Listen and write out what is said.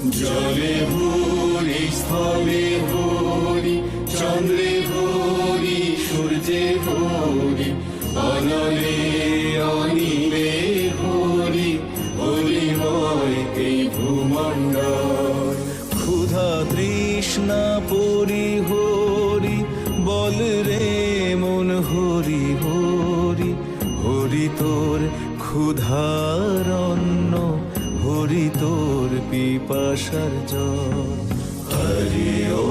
জলে হরি, স্থলে হরি, চন্দ্রে হরি, সূর্যে হরি, অনলে অনিলে হরি, হরিময় এই ভূমণ্ডল। ক্ষুধা তৃষ্ণা পরিহরি, বল রে মন হরি হরি। হরি তোর ক্ষুধার অন্ন, হরি তোর পিপাসার জল। হরি ও